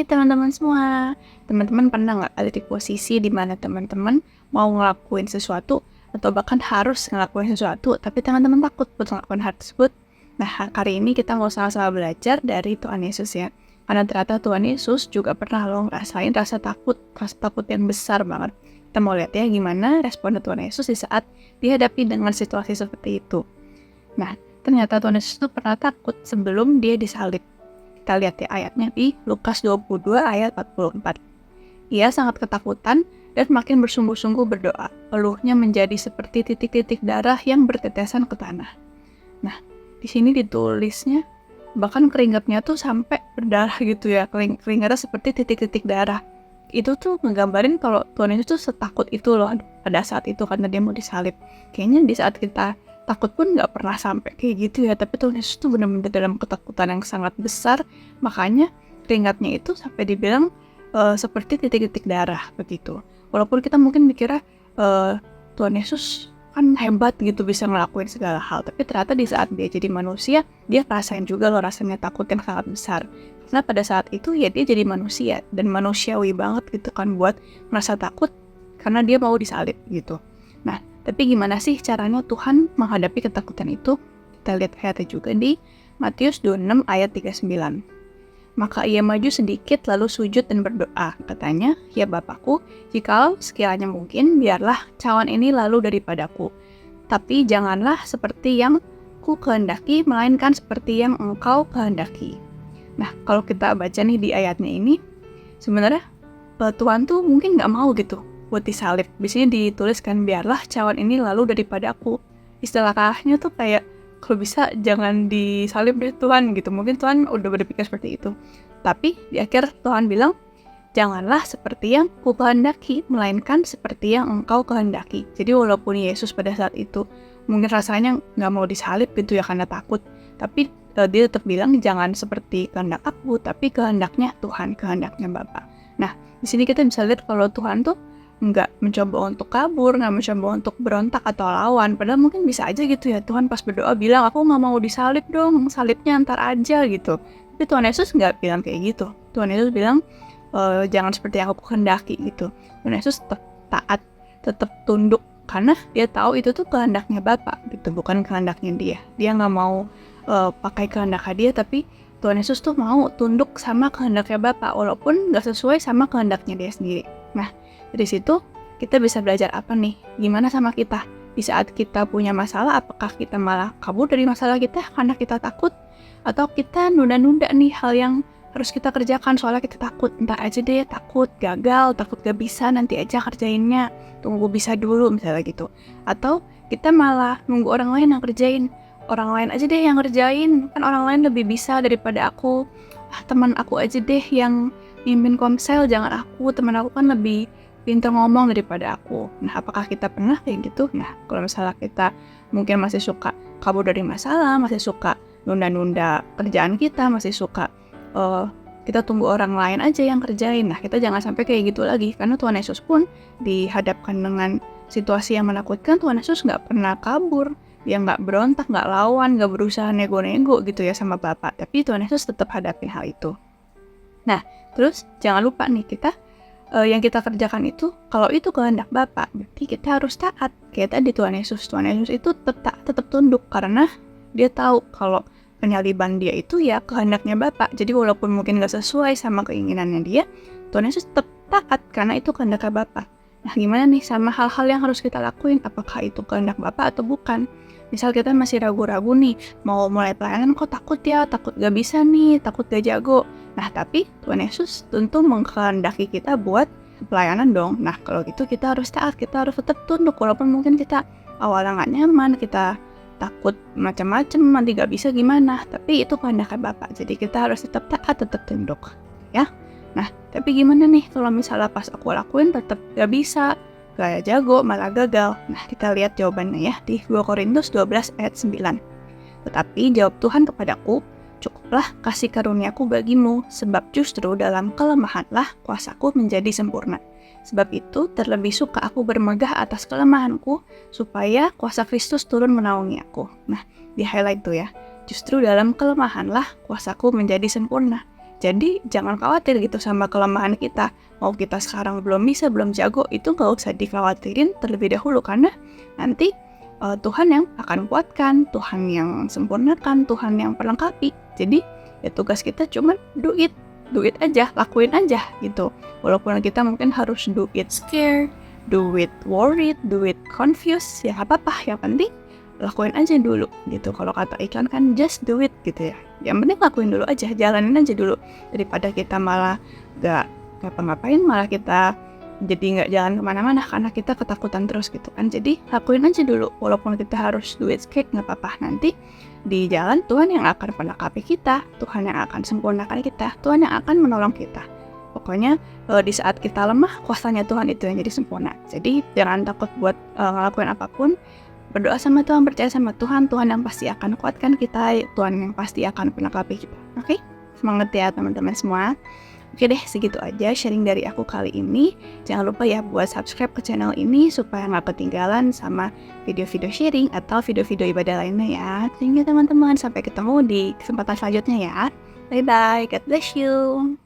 Hai teman-teman semua. Teman-teman pernah nggak ada di posisi di mana teman-teman mau ngelakuin sesuatu atau bahkan harus ngelakuin sesuatu, tapi teman-teman takut buat ngelakuin hal tersebut? Nah, kali ini kita mau sama-sama belajar dari Tuhan Yesus ya. Karena ternyata Tuhan Yesus juga pernah loh ngerasain rasa takut yang besar banget. Kita mau lihat ya gimana respon Tuhan Yesus di saat dihadapi dengan situasi seperti itu. Nah, ternyata Tuhan Yesus itu pernah takut sebelum dia disalib. Kita lihat ya ayatnya di Lukas 22 ayat 44. Ia sangat ketakutan dan makin bersungguh-sungguh berdoa. Peluhnya menjadi seperti titik-titik darah yang bertetesan ke tanah. Nah, di sini ditulisnya bahkan keringatnya tuh sampai berdarah gitu ya. Keringatnya seperti titik-titik darah. Itu tuh ngegambarin kalau Tuhan Yesus tuh setakut itu loh pada saat itu karena dia mau disalib. Kayaknya di saat kita takut pun nggak pernah sampai kayak gitu ya, tapi Tuhan Yesus tuh benar-benar dalam ketakutan yang sangat besar, makanya keringatnya itu sampai dibilang seperti titik-titik darah begitu. Walaupun kita mungkin mikirnya Tuhan Yesus kan hebat gitu bisa ngelakuin segala hal, tapi ternyata di saat dia jadi manusia, dia rasain juga loh rasanya takut yang sangat besar. Karena pada saat itu ya dia jadi manusia dan manusiawi banget gitu kan buat merasa takut karena dia mau disalib gitu. Nah, tapi gimana sih caranya Tuhan menghadapi ketakutan itu? Kita lihat ayatnya juga di Matius 26 ayat 39. Maka ia maju sedikit lalu sujud dan berdoa. Katanya, ya Bapakku, jikalau sekiranya mungkin, biarlah cawan ini lalu daripadaku. Tapi janganlah seperti yang ku kehendaki, melainkan seperti yang engkau kehendaki. Nah, kalau kita baca nih di ayatnya ini, sebenarnya Tuhan tuh mungkin nggak mau gitu buat disalib. Biasanya dituliskan biarlah cawan ini lalu daripada aku. Istilah kahnya tuh kayak kalau bisa jangan disalib deh Tuhan gitu. Mungkin Tuhan udah berpikir seperti itu. Tapi di akhir Tuhan bilang janganlah seperti yang ku kehendaki, melainkan seperti yang engkau kehendaki. Jadi walaupun Yesus pada saat itu mungkin rasanya nggak mau disalib gitu ya karena takut, tapi dia tetap bilang jangan seperti kehendak aku, tapi kehendaknya Tuhan, kehendaknya Bapa. Nah, di sini kita bisa lihat kalau Tuhan tuh nggak mencoba untuk kabur, nggak mencoba untuk berontak atau lawan. Padahal mungkin bisa aja gitu ya, Tuhan pas berdoa bilang, aku nggak mau disalib dong, salibnya ntar aja gitu. Tapi Tuhan Yesus nggak bilang kayak gitu. Tuhan Yesus bilang, jangan seperti yang aku kehendaki gitu. Tuhan Yesus tetap taat, tetap tunduk, karena dia tahu itu tuh kehendaknya Bapa gitu, bukan kehendaknya dia. Dia nggak mau pakai kehendaknya dia, tapi Tuhan Yesus tuh mau tunduk sama kehendaknya Bapa, walaupun nggak sesuai sama kehendaknya dia sendiri. Nah, dari situ kita bisa belajar apa nih? Gimana sama kita? Di saat kita punya masalah, apakah kita malah kabur dari masalah kita karena kita takut? Atau kita nunda-nunda nih hal yang harus kita kerjakan soalnya kita takut. Ntar aja deh, takut gagal, takut gak bisa, nanti aja kerjainnya. Tunggu bisa dulu misalnya gitu. Atau kita malah nunggu orang lain yang kerjain. Orang lain aja deh yang ngerjain, kan orang lain lebih bisa daripada aku. Teman aku aja deh yang mimpin komsel, jangan aku, teman aku kan lebih pintar ngomong daripada aku. Nah, apakah kita pernah kayak gitu? Nah, kalau misalnya kita mungkin masih suka kabur dari masalah, masih suka nunda-nunda kerjaan kita, masih suka kita tunggu orang lain aja yang kerjain. Nah, kita jangan sampai kayak gitu lagi, karena Tuhan Yesus pun dihadapkan dengan situasi yang menakutkan, Tuhan Yesus nggak pernah kabur. Dia nggak berontak, nggak lawan, nggak berusaha nego-nego gitu ya sama Bapak. Tapi Tuhan Yesus tetap hadapin hal itu. Nah, terus jangan lupa nih kita yang kita kerjakan itu, kalau itu kehendak Bapa, berarti kita harus taat. Kayak tadi Tuhan Yesus itu tetap tunduk karena dia tahu kalau penyaliban dia itu ya kehendaknya Bapa. Jadi walaupun mungkin gak sesuai sama keinginannya dia, Tuhan Yesus tetap taat karena itu kehendaknya Bapa. Nah, gimana nih sama hal-hal yang harus kita lakuin? Apakah itu kehendak Bapa atau bukan? Misal kita masih ragu-ragu nih, mau mulai pelayanan kok takut ya, takut gak bisa nih, takut gak jago. Nah, tapi Tuhan Yesus tentu mengkehendaki kita buat pelayanan dong. Nah, kalau gitu kita harus taat, kita harus tetap tunduk. Walaupun mungkin kita awalnya gak nyaman, kita takut macam-macam, nanti gak bisa gimana. Tapi itu kehendaknya Bapak, jadi kita harus tetap taat, tetap tunduk. Ya. Nah, tapi gimana nih kalau misalnya pas aku lakuin tetap gak bisa, gak jago, malah gagal. Nah, kita lihat jawabannya ya di 2 Korintus 12 ayat 9. Tetapi jawab Tuhan kepadaku, cukuplah kasih karuniaku bagimu, sebab justru dalam kelemahanlah kuasaku menjadi sempurna. Sebab itu terlebih suka aku bermegah atas kelemahanku, supaya kuasa Kristus turun menaungi aku. Nah, di highlight tuh ya, justru dalam kelemahanlah kuasaku menjadi sempurna. Jadi jangan khawatir gitu sama kelemahan kita. Mau kita sekarang belum bisa, belum jago, itu nggak usah dikhawatirin terlebih dahulu, karena nanti Tuhan yang akan kuatkan, Tuhan yang sempurnakan, Tuhan yang perlengkapi. Jadi ya tugas kita cuman do it aja, lakuin aja gitu. Walaupun kita mungkin harus do it scared, do it worried, do it confused, ya apa-apa, yang penting lakuin aja dulu gitu. Kalau kata iklan kan just do it gitu ya. Yang penting lakuin dulu aja, jalanin aja dulu, daripada kita malah gak ngapa-ngapain, malah kita jadi nggak jalan kemana-mana karena kita ketakutan terus gitu kan. Jadi lakuin aja dulu, walaupun kita harus do it scared, nggak apa-apa. Nanti di jalan Tuhan yang akan melengkapi kita, Tuhan yang akan sempurnakan kita, Tuhan yang akan menolong kita. Pokoknya di saat kita lemah, kuasanya Tuhan itu yang jadi sempurna. Jadi jangan takut buat ngelakuin apapun. Berdoa sama Tuhan, percaya sama Tuhan, Tuhan yang pasti akan kuatkan kita, Tuhan yang pasti akan melengkapi kita. Oke? Semangat ya teman-teman semua. Oke deh, segitu aja sharing dari aku kali ini. Jangan lupa ya buat subscribe ke channel ini supaya nggak ketinggalan sama video-video sharing atau video-video ibadah lainnya ya. Thank you teman-teman, sampai ketemu di kesempatan selanjutnya ya. Bye-bye, God bless you.